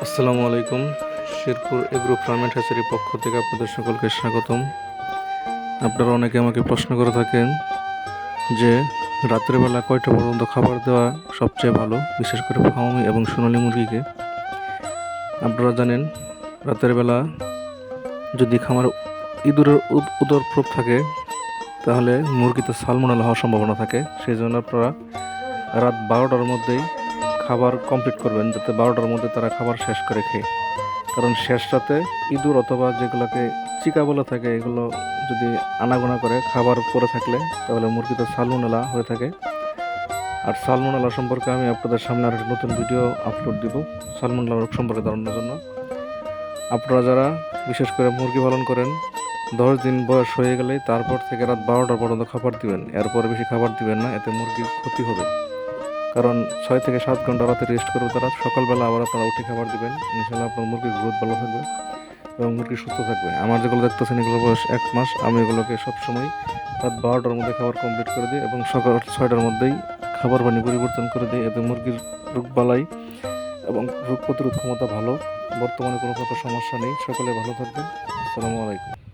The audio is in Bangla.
আসসালামু আলাইকুম। শেরপুর এগ্রো ফার্ম অ্যান্ড হ্যাচারির পক্ষ থেকে আপনাদের সকলকে স্বাগতম। আপনারা অনেকে আমাকে প্রশ্ন করে থাকেন যে রাতের বেলা কয়টা পর্যন্ত খাবার দেওয়া সবচেয়ে ভালো, বিশেষ করে ফার্মি এবং সোনালী মুরগিকে। আপনারা জানেন রাতের বেলা যদি খামারে ইঁদুরের উপদ্রব থাকে তাহলে মুরগিতে সালমোনেলা হওয়ার সম্ভাবনা থাকে। সেই জন্য আপনারা রাত 12টার মধ্যেই খাবার কমপ্লিট করবেন, যাতে 12টার মধ্যে তারা খাবার শেষ করে খেয়ে। কারণ শেষ রাতে ইঁদুর অথবা যেগুলোকে চিকা বলে থাকে, এগুলো যদি আনাগোনা করে খাবার পরে থাকলে তাহলে মুরগিতে সালমোনেলা হয়ে থাকে। আর সালমোনেলা সম্পর্কে আমি আপনাদের সামনে আর একটা নতুন ভিডিও আপলোড দিব সালমোনেলা রোগ সম্পর্কে জানানোর জন্য। আপনারা যারা বিশেষ করে মুরগি পালন করেন, 10 দিন বয়স হয়ে গেলেই তারপর থেকে রাত 12টা পর্যন্ত খাবার দিবেন, এরপরে বেশি খাবার দিবেন না, এতে মুরগির ক্ষতি হবে। কারণ 6 থেকে 7 ঘন্টা রাতে রেস্ট করবে তারা, সকালবেলা আবার আপনারা উঠে খাবার দিবেন, ইনশাল্লাহ আপনার মুরগির গ্রোথ ভালো থাকবে এবং মুরগি সুস্থ থাকবে। আমার যেগুলো দেখতেছেন এগুলো বয়স 1 মাস, আমি এগুলোকে সবসময় রাত 12টার মধ্যে খাবার কমপ্লিট করে দিই এবং সকাল 6টার মধ্যেই খাবার পানি পরিবর্তন করে দিই, এতে মুরগির রোগ বালাই এবং রোগ প্রতিরোধ ক্ষমতা ভালো। বর্তমানে কোনো প্রকার সমস্যা নেই। সকলে ভালো থাকবেন। আসসালামু আলাইকুম।